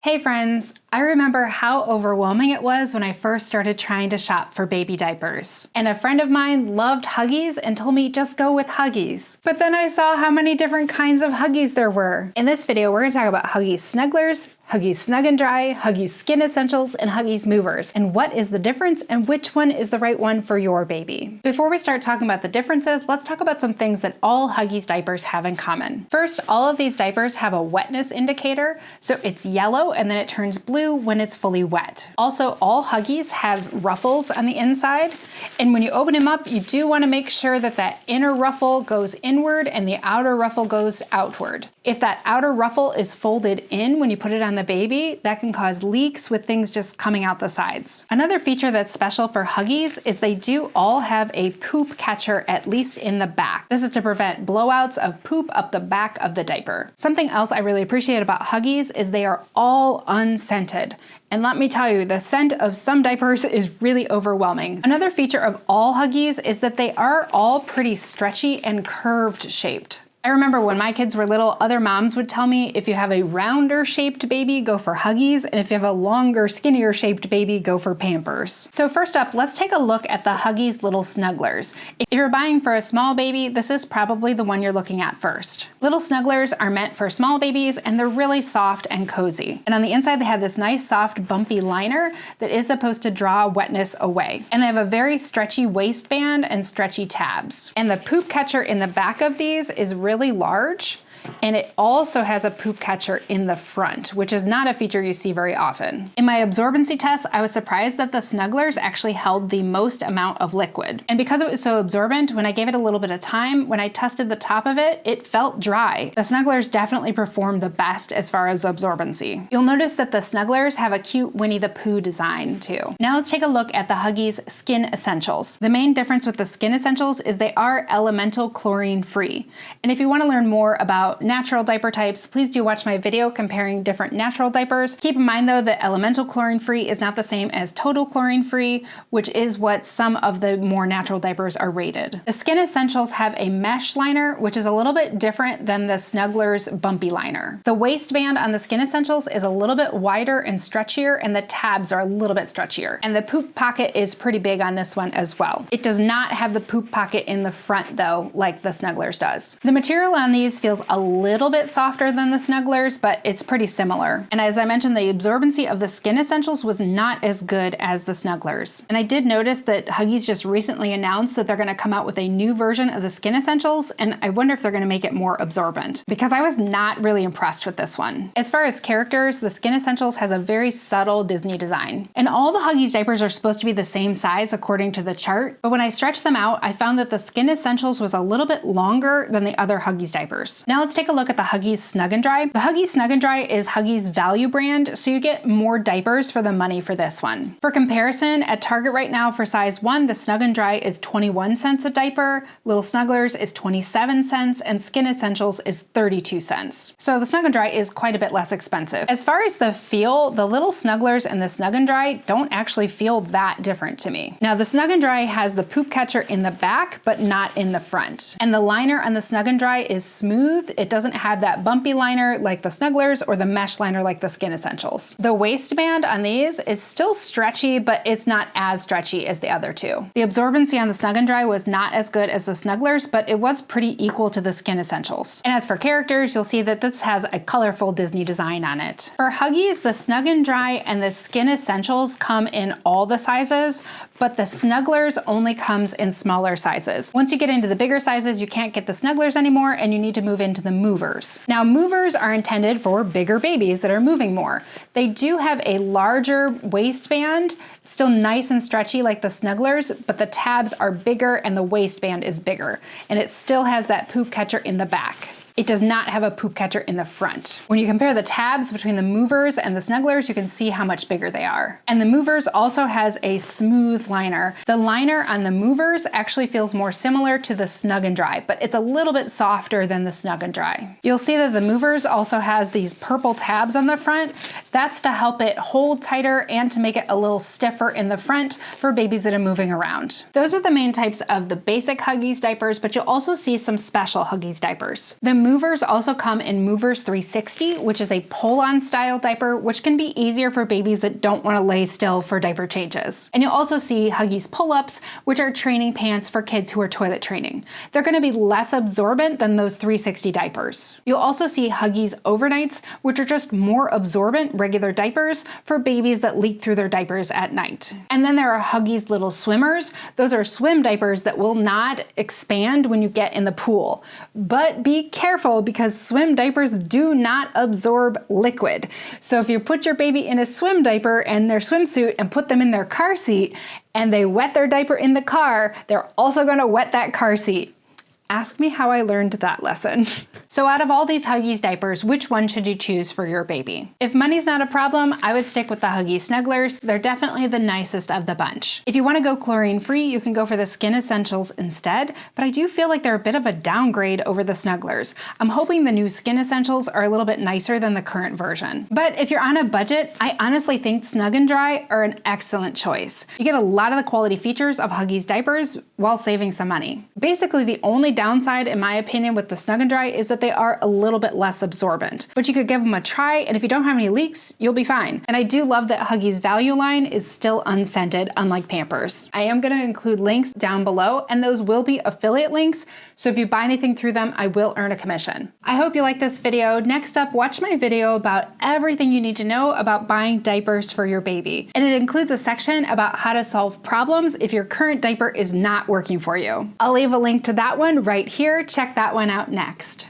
Hey friends, I remember how overwhelming it was when I first started trying to shop for baby diapers. And a friend of mine loved Huggies and told me just go with Huggies. But then I saw how many different kinds of Huggies there were. In this video, we're gonna talk about Huggies Snugglers, Huggies Snug Dry, Huggies Skin Essentials, and Huggies Movers, and what is the difference and which one is the right one for your baby. Before we start talking about the differences, let's talk about some things that all Huggies diapers have in common. First, all of these diapers have a wetness indicator, so it's yellow and then it turns blue when it's fully wet. Also, all Huggies have ruffles on the inside, and when you open them up, you do want to make sure that that inner ruffle goes inward and the outer ruffle goes outward. If that outer ruffle is folded in when you put it on the baby, that can cause leaks with things just coming out the sides. Another feature that's special for Huggies is they do all have a poop catcher, at least in the back. This is to prevent blowouts of poop up the back of the diaper. Something else I really appreciate about Huggies is they are all unscented. And let me tell you, the scent of some diapers is really overwhelming. Another feature of all Huggies is that they are all pretty stretchy and curved shaped. I remember when my kids were little, other moms would tell me if you have a rounder shaped baby, go for Huggies, and if you have a longer, skinnier shaped baby, go for Pampers. So first up, let's take a look at the Huggies Little Snugglers. If you're buying for a small baby, this is probably the one you're looking at first. Little Snugglers are meant for small babies, and they're really soft and cozy. And on the inside, they have this nice, soft, bumpy liner that is supposed to draw wetness away. And they have a very stretchy waistband and stretchy tabs. And the poop catcher in the back of these is really large, and it also has a poop catcher in the front, which is not a feature you see very often. In my absorbency test, I was surprised that the Snugglers actually held the most amount of liquid. And because it was so absorbent, when I gave it a little bit of time, when I tested the top of it, it felt dry. The Snugglers definitely performed the best as far as absorbency. You'll notice that the Snugglers have a cute Winnie the Pooh design too. Now let's take a look at the Huggies Skin Essentials. The main difference with the Skin Essentials is they are elemental chlorine free. And if you want to learn more about natural diaper types, please do watch my video comparing different natural diapers. Keep in mind though that elemental chlorine free is not the same as total chlorine free, which is what some of the more natural diapers are rated. The Skin Essentials have a mesh liner, which is a little bit different than the Snugglers bumpy liner. The waistband on the Skin Essentials is a little bit wider and stretchier, and the tabs are a little bit stretchier. And the poop pocket is pretty big on this one as well. It does not have the poop pocket in the front though, like the Snugglers does. The material on these feels a little bit softer than the Snugglers, but it's pretty similar. And as I mentioned, the absorbency of the Skin Essentials was not as good as the Snugglers. And I did notice that Huggies just recently announced that they're gonna come out with a new version of the Skin Essentials, and I wonder if they're gonna make it more absorbent, because I was not really impressed with this one. As far as characters, the Skin Essentials has a very subtle Disney design. And all the Huggies diapers are supposed to be the same size according to the chart, but when I stretched them out, I found that the Skin Essentials was a little bit longer than the other Huggies diapers. Now let's take a look at the Huggies Snug Dry. The Huggies Snug Dry is Huggies' value brand, so you get more diapers for the money for this one. For comparison, at Target right now for size 1, the Snug Dry is 21 cents a diaper, Little Snugglers is 27 cents, and Skin Essentials is 32 cents. So the Snug Dry is quite a bit less expensive. As far as the feel, the Little Snugglers and the Snug Dry don't actually feel that different to me. Now the Snug Dry has the poop catcher in the back, but not in the front. And the liner on the Snug Dry is smooth. It doesn't have that bumpy liner like the Snugglers or the mesh liner like the Skin Essentials. The waistband on these is still stretchy, but it's not as stretchy as the other two. The absorbency on the Snug Dry was not as good as the Snugglers, but it was pretty equal to the Skin Essentials. And as for characters, you'll see that this has a colorful Disney design on it. For Huggies, the Snug Dry and the Skin Essentials come in all the sizes, but the Snugglers only comes in smaller sizes. Once you get into the bigger sizes, you can't get the Snugglers anymore, and you need to move into the Movers. Now, Movers are intended for bigger babies that are moving more. They do have a larger waistband, still nice and stretchy like the Snugglers, but the tabs are bigger and the waistband is bigger, and it still has that poop catcher in the back. It does not have a poop catcher in the front. When you compare the tabs between the Movers and the Snugglers, you can see how much bigger they are. And the Movers also has a smooth liner. The liner on the Movers actually feels more similar to the Snug Dry, but it's a little bit softer than the Snug Dry. You'll see that the Movers also has these purple tabs on the front. That's to help it hold tighter and to make it a little stiffer in the front for babies that are moving around. Those are the main types of the basic Huggies diapers, but you'll also see some special Huggies diapers. The Movers also come in Movers 360, which is a pull-on style diaper, which can be easier for babies that don't want to lay still for diaper changes. And you'll also see Huggies Pull-Ups, which are training pants for kids who are toilet training. They're going to be less absorbent than those 360 diapers. You'll also see Huggies Overnights, which are just more absorbent regular diapers for babies that leak through their diapers at night. And then there are Huggies Little Swimmers. Those are swim diapers that will not expand when you get in the pool. But be careful because swim diapers do not absorb liquid. So if you put your baby in a swim diaper and their swimsuit and put them in their car seat and they wet their diaper in the car, they're also going to wet that car seat. Ask me how I learned that lesson. So out of all these Huggies diapers, which one should you choose for your baby? If money's not a problem, I would stick with the Huggies Snugglers. They're definitely the nicest of the bunch. If you want to go chlorine-free, you can go for the Skin Essentials instead, but I do feel like they're a bit of a downgrade over the Snugglers. I'm hoping the new Skin Essentials are a little bit nicer than the current version. But if you're on a budget, I honestly think Snug and Dry are an excellent choice. You get a lot of the quality features of Huggies diapers while saving some money. Basically, the only downside, in my opinion, with the Snug and Dry is that they are a little bit less absorbent. But you could give them a try, and if you don't have any leaks, you'll be fine. And I do love that Huggies Value line is still unscented, unlike Pampers. I am going to include links down below, and those will be affiliate links, so if you buy anything through them, I will earn a commission. I hope you like this video. Next up, watch my video about everything you need to know about buying diapers for your baby. And it includes a section about how to solve problems if your current diaper is not working for you. I'll leave a link to that one right here. Check that one out next.